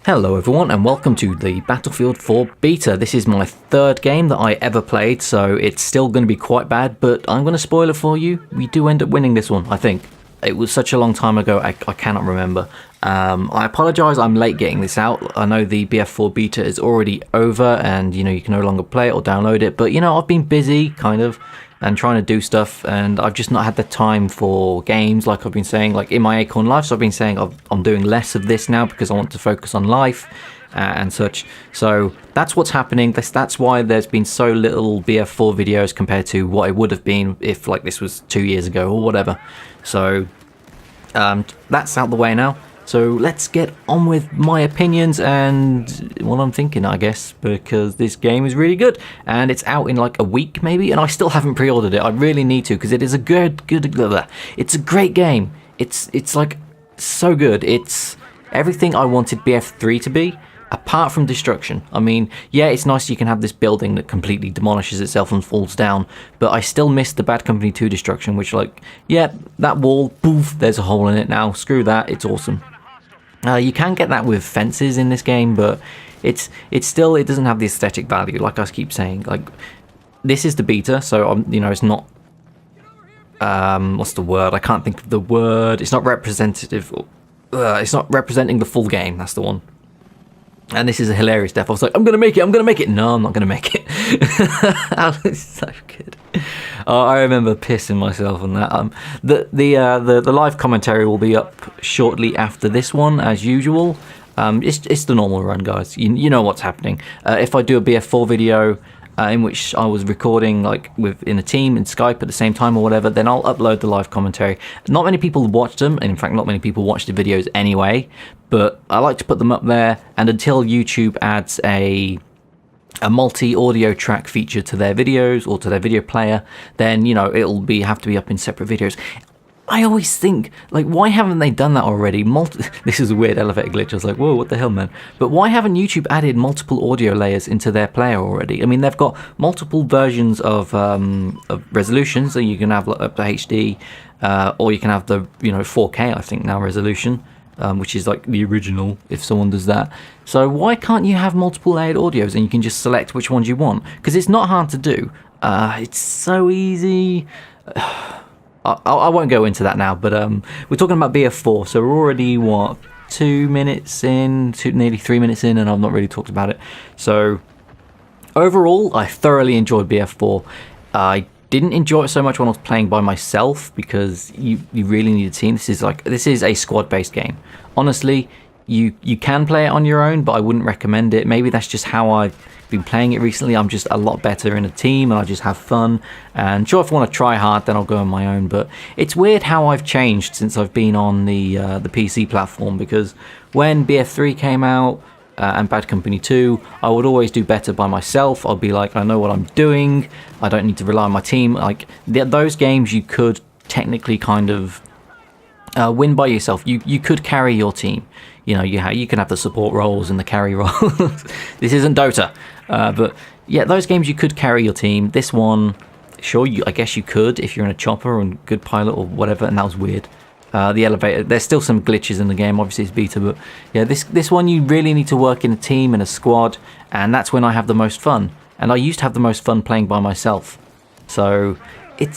Hello everyone and welcome to the Battlefield 4 beta. This is my third game that I ever played, so it's still going to be quite bad, but I'm going to spoil it for you. We do end up winning this one, I think. It was such a long time ago, I cannot remember. I apologise, I'm late getting this out. I know the BF4 beta is already over and, you can no longer play it or download it, but, I've been busy, kind of, and trying to do stuff, and I've just not had the time for games, like I've been saying, like in my Acorn Life, so I've been saying I'm doing less of this now because I want to focus on life and such. So that's what's happening. That's why there's been so little BF4 videos compared to what it would have been if like this was 2 years ago or whatever. So that's out the way now. So let's get on with my opinions and what I'm thinking, I guess, because this game is really good and it's out in like a week maybe, and I still haven't pre-ordered it. I really need to because it is a it's a great game. It's like so good. It's everything I wanted BF3 to be, apart from destruction. I mean, yeah, it's nice you can have this building that completely demolishes itself and falls down, but I still miss the Bad Company 2 destruction, which like, yeah, that wall, poof, there's a hole in it now. Screw that, it's awesome. You can get that with fences in this game, but it doesn't have the aesthetic value, like I keep saying. Like, this is the beta, so it's not what's the word? I can't think of the word. It's not representative. It's not representing the full game. That's the one. And this is a hilarious death. I was like, I'm gonna make it. No, I'm not gonna make it. That was so good. Oh, I remember pissing myself on that. The live commentary will be up shortly after this one, as usual. It's the normal run, guys. You know what's happening. If I do a BF4 video in which I was recording like in a team in Skype at the same time or whatever, then I'll upload the live commentary. Not many people watch them, and in fact not many people watch the videos anyway, but I like to put them up there, and until YouTube adds a multi-audio track feature to their videos or to their video player, then it'll have to be up in separate videos. I always think, like, why haven't they done that already? This is a weird elevator glitch. I was like, whoa, what the hell, man? But why haven't YouTube added multiple audio layers into their player already? I mean, they've got multiple versions of resolution, so you can have up to HD, or you can have the 4K, I think now, resolution, which is like the original, if someone does that. So why can't you have multiple layered audios and you can just select which ones you want? Because it's not hard to do. It's so easy. I won't go into that now, but we're talking about BF4, so we're already, what, 2 minutes in, nearly 3 minutes in, and I've not really talked about it. So, overall, I thoroughly enjoyed BF4. I didn't enjoy it so much when I was playing by myself, because you really need a team. This is a squad-based game. Honestly, you can play it on your own, but I wouldn't recommend it. Maybe that's just how I've been playing it recently. I'm just a lot better in a team and I just have fun, and sure, if I want to try hard then I'll go on my own. But it's weird how I've changed since I've been on the PC platform, because when BF3 came out and Bad Company 2, I would always do better by myself. I'd be like, I know what I'm doing, I don't need to rely on my team. Like those games you could technically kind of win by yourself. You could carry your team. You can have the support roles and the carry roles. This isn't Dota, but yeah, those games you could carry your team. This one, sure, I guess you could if you're in a chopper and good pilot or whatever, and that was weird. The elevator, there's still some glitches in the game, obviously it's beta, but yeah, this one you really need to work in a team, in a squad, and that's when I have the most fun. And I used to have the most fun playing by myself. So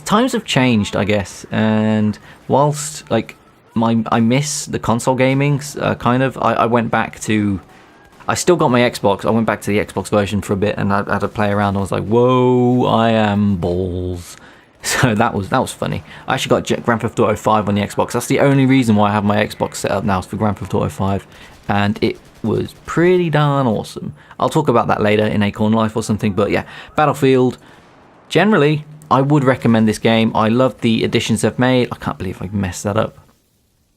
times have changed, I guess, and whilst like I miss the console gaming, kind of. I went back to... I still got my Xbox. I went back to the Xbox version for a bit and I had to play around. I was like, whoa, I am balls. So that was funny. I actually got Grand Theft Auto 5 on the Xbox. That's the only reason why I have my Xbox set up now, is for Grand Theft Auto 5. And it was pretty darn awesome. I'll talk about that later in Acorn Life or something. But yeah, Battlefield, generally, I would recommend this game. I love the additions they've made. I can't believe I messed that up.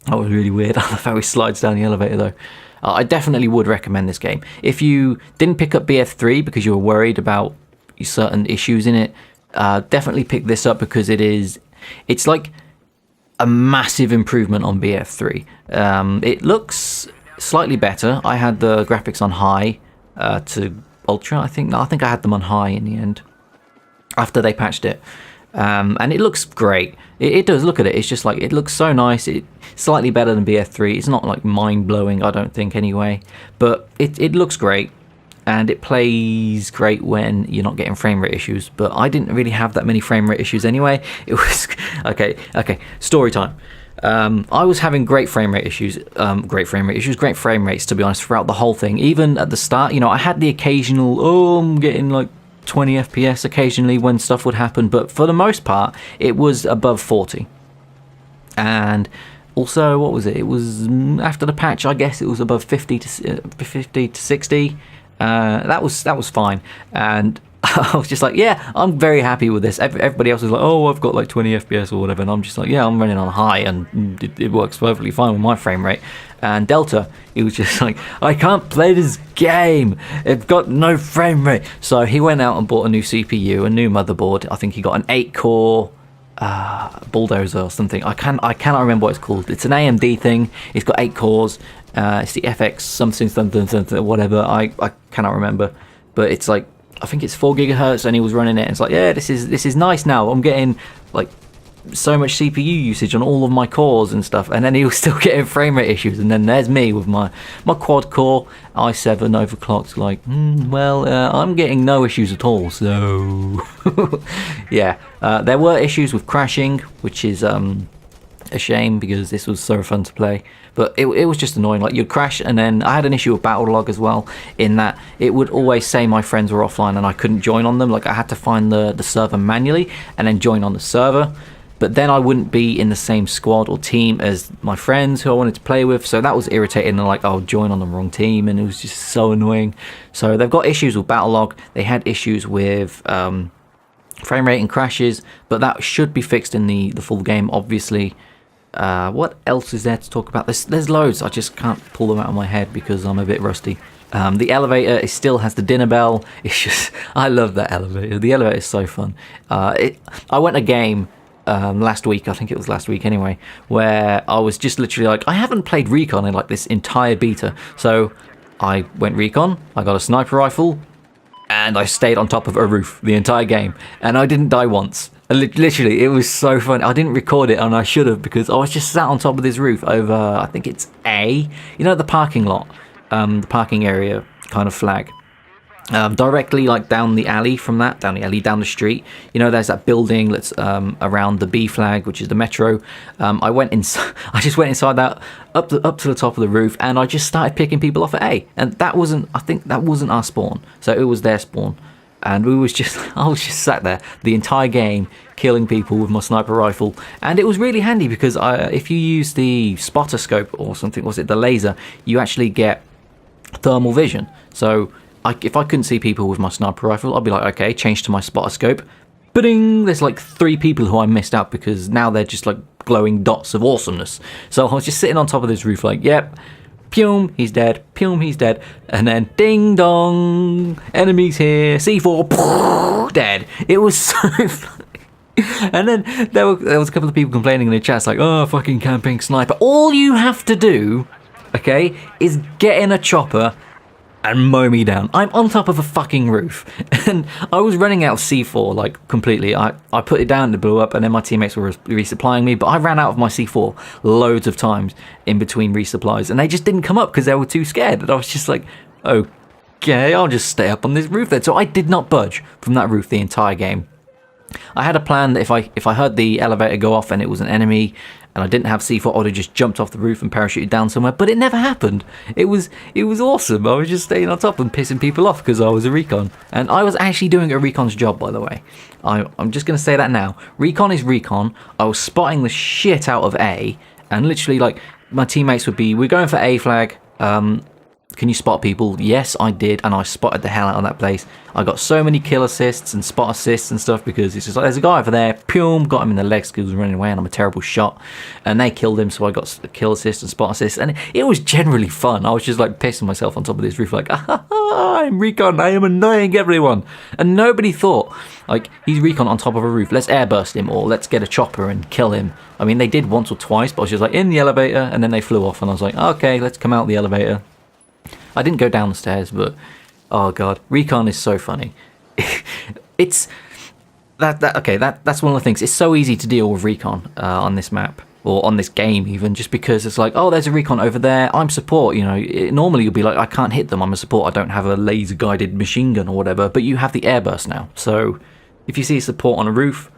That was really weird. I love how he slides down the elevator though. I definitely would recommend this game. If you didn't pick up BF3 because you were worried about certain issues in it, definitely pick this up, because it's like a massive improvement on BF3. It looks slightly better. I had the graphics on high to ultra, I think. No, I think I had them on high in the end, after they patched it. And it looks great. It does. Look at it. It's just like, it looks so nice. It's slightly better than BF3. It's not like mind-blowing, I don't think, anyway. But it looks great. And it plays great when you're not getting frame rate issues. But I didn't really have that many frame rate issues anyway. It was... Okay. Story time. I was having great frame rates, great frame rates, to be honest, throughout the whole thing. Even at the start, I had the occasional, I'm getting like 20 FPS occasionally when stuff would happen, but for the most part, it was above 40. And also, what was it? It was after the patch, I guess it was above 50 to 60. That was fine. And I was just like, yeah, I'm very happy with this. Everybody else was like, oh, I've got like 20 FPS or whatever. And I'm just like, yeah, I'm running on high and it works perfectly fine with my frame rate. And Delta, he was just like, I can't play this game. It's got no frame rate. So he went out and bought a new CPU, a new motherboard. I think he got an 8-core bulldozer or something. I cannot remember what it's called. It's an AMD thing. It's got 8 cores. It's the FX something, whatever. I cannot remember. But it's like, I think it's 4 gigahertz, and he was running it. And it's like, yeah, this is nice now. I'm getting like so much CPU usage on all of my cores and stuff. And then he was still getting frame rate issues. And then there's me with my quad core i7 overclocked. Like, I'm getting no issues at all. So yeah, there were issues with crashing, which is a shame because this was so fun to play. But it was just annoying. Like, you'd crash, and then I had an issue with battle log as well, in that it would always say my friends were offline and I couldn't join on them. Like, I had to find the server manually and then join on the server. But then I wouldn't be in the same squad or team as my friends who I wanted to play with. So that was irritating. And like, I'll join on the wrong team, and it was just so annoying. So they've got issues with battle log. They had issues with frame rate and crashes, but that should be fixed in the full game, obviously. What else is there to talk about? There's loads. I just can't pull them out of my head because I'm a bit rusty. The elevator, it still has the dinner bell. It's just, I love that elevator. The elevator is so fun. I went a game last week, I think it was last week anyway, where I was just literally like, I haven't played Recon in like this entire beta. So I went Recon, I got a sniper rifle, and I stayed on top of a roof the entire game, and I didn't die once. Literally, it was so fun. I didn't record it, and I should have, because I was just sat on top of this roof over, I think it's A, the parking lot, the parking area kind of flag. Directly like down the alley from that, down the street, there's that building that's around the B flag, which is the metro. I just went inside that, up to the top of the roof, and I just started picking people off at A, and I think that wasn't our spawn, so it was their spawn. And I was just sat there the entire game, killing people with my sniper rifle. And it was really handy because if you use the spotter scope or something, was it the laser, you actually get thermal vision. So if I couldn't see people with my sniper rifle, I'd be like, okay, change to my spotter scope. Ba-ding! There's like 3 people who I missed out because now they're just like glowing dots of awesomeness. So I was just sitting on top of this roof like, yep. Pyum, he's dead. Pyum, he's dead. And then ding dong, enemies here. C4, dead. It was so funny. And then there was a couple of people complaining in the chat, like, oh, fucking camping sniper. All you have to do, okay, is get in a chopper and mow me down. I'm on top of a fucking roof. And I was running out of C4, like, completely. I put it down, it blew up, and then my teammates were resupplying me, but I ran out of my C4 loads of times in between resupplies, and they just didn't come up because they were too scared. And I was just like, okay, I'll just stay up on this roof then. So I did not budge from that roof the entire game. I had a plan that if I heard the elevator go off and it was an enemy, and I didn't have C4, I would have just jumped off the roof and parachuted down somewhere, but it never happened. It was awesome. I was just staying on top and pissing people off because I was a recon. And I was actually doing a recon's job, by the way. I'm just going to say that now. Recon is recon. I was spotting the shit out of A, and literally, like, my teammates would be, we're going for A flag, can you spot people? Yes, I did, and I spotted the hell out of that place. I got so many kill assists and spot assists and stuff because it's just like, there's a guy over there, pum, got him in the legs because he was running away and I'm a terrible shot. And they killed him, so I got kill assists and spot assists, and it was generally fun. I was just like pissing myself on top of this roof like, I'm Recon, I am annoying everyone. And nobody thought, like, he's Recon on top of a roof, let's airburst him or let's get a chopper and kill him. I mean, they did once or twice, but I was just like, in the elevator, and then they flew off and I was like, okay, let's come out the elevator. I didn't go down the stairs, but oh god, Recon is so funny. It's That's one of the things. It's so easy to deal with recon on this map, or on this game even, just because it's like, oh, there's a recon over there, I'm support, you know. Normally you'll be like, I can't hit them, I'm a support, I don't have a laser guided machine gun or whatever, but you have the airburst now. So if you see a support on a roof,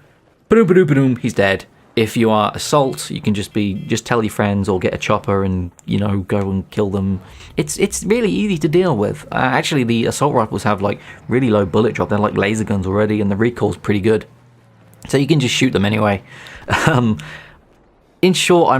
ba-doom, ba-doom, ba-doom, he's dead. If you are assault, you can just tell your friends or get a chopper and, you know, go and kill them. It's really easy to deal with. Actually, the assault rifles have like really low bullet drop. They're like laser guns already, and the recoil's pretty good. So you can just shoot them anyway. In short, I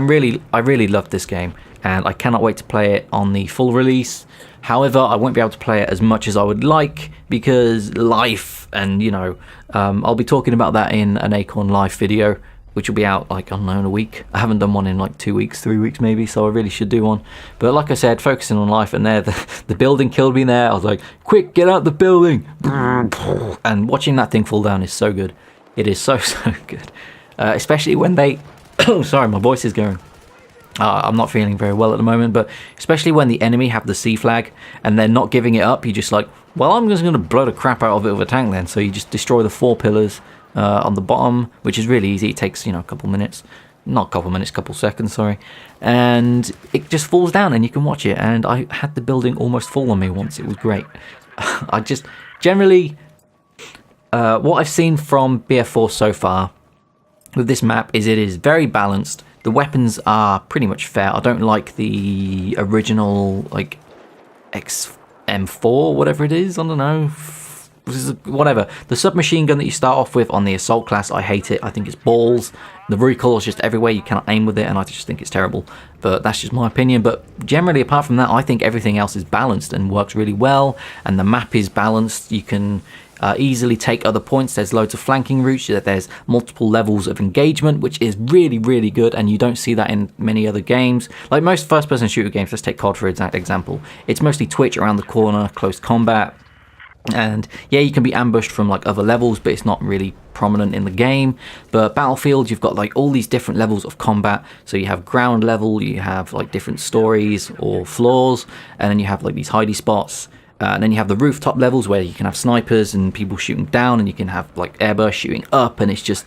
really love this game, and I cannot wait to play it on the full release. However, I won't be able to play it as much as I would like because life, and you know, I'll be talking about that in an Acorn Life video, which will be out like, I don't know, in a week. I haven't done one in like 2 weeks, 3 weeks maybe, so I really should do one. But like I said, focusing on life, and there, the building killed me there. I was like, quick, get out the building! And watching that thing fall down is so good. It is so good. Especially when they... Oh, sorry, my voice is going. I'm not feeling very well at the moment, but especially when the enemy have the C flag and they're not giving it up, you're just like, well, I'm just going to blow the crap out of it with a tank then. So you just destroy the 4 pillars on the bottom, which is really easy. It takes, you know, a couple minutes. Not a couple minutes, couple seconds, sorry. And it just falls down and you can watch it. And I had the building almost fall on me once. It was great. I just, generally, what I've seen from BF4 so far with this map is it is very balanced. The weapons are pretty much fair. I don't like the original, like, XM4, whatever it is. I don't know. Whatever. The submachine gun that you start off with on the assault class, I hate it. I think it's balls. The recoil is just everywhere. You cannot aim with it, and I just think it's terrible. But that's just my opinion. But generally, apart from that, I think everything else is balanced and works really well. And the map is balanced. You can easily take other points. There's loads of flanking routes. There's multiple levels of engagement, which is really, really good, and you don't see that in many other games. Like most first-person shooter games, let's take COD for example. It's mostly twitch around the corner, close combat, and yeah, you can be ambushed from like other levels, but it's not really prominent in the game. But Battlefield, you've got like all these different levels of combat. So you have ground level, you have like different stories or floors, and then you have like these hidey spots. And then you have the rooftop levels where you can have snipers and people shooting down, and you can have like airburst shooting up, and it's just,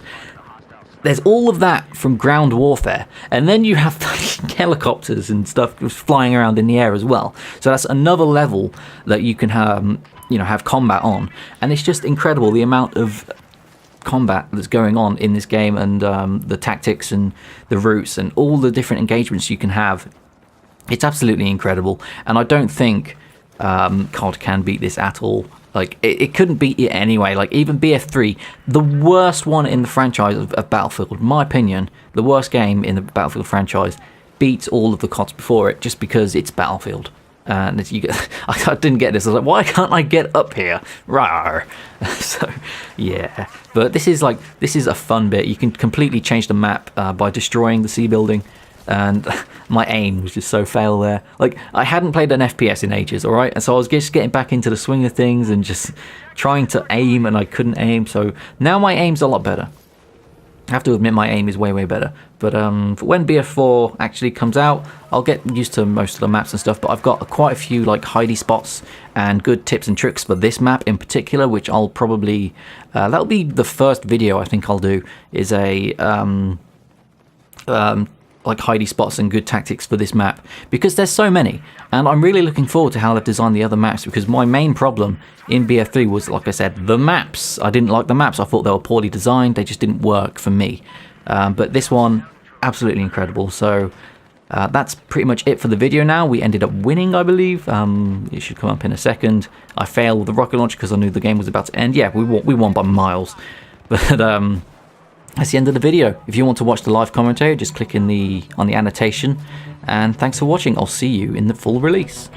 there's all of that from ground warfare. And then you have like, helicopters and stuff flying around in the air as well. So that's another level that you can have, you know, have combat on. And it's just incredible the amount of combat that's going on in this game, and the tactics and the routes and all the different engagements you can have. It's absolutely incredible, and I don't think COD can beat this at all. Like, it couldn't beat it anyway. Like, even BF3, the worst one in the franchise of Battlefield, in my opinion, the worst game in the Battlefield franchise, beats all of the CODs before it, just because it's Battlefield. And I didn't get this. I was like, why can't I get up here? Rawr. So, yeah. But this is a fun bit. You can completely change the map by destroying the C building. And my aim was just so fail there. Like, I hadn't played an FPS in ages, alright? And so I was just getting back into the swing of things and just trying to aim, and I couldn't aim. So now my aim's a lot better. I have to admit my aim is way, way better. But when BF4 actually comes out, I'll get used to most of the maps and stuff. But I've got quite a few like hidey spots and good tips and tricks for this map in particular, which I'll probably... that'll be the first video I think I'll do, is a... like hidey spots and good tactics for this map, because there's so many, and I'm really looking forward to how they've designed the other maps, because my main problem in BF3 was, like I said, the maps. I didn't like the maps. I thought they were poorly designed. They just didn't work for me. But this one, absolutely incredible. So that's pretty much it for the video now. We ended up winning, I believe. It should come up in a second. I failed with the rocket launch because I knew the game was about to end. Yeah, we won by miles. But that's the end of the video. If you want to watch the live commentary, just click on the annotation. And thanks for watching. I'll see you in the full release.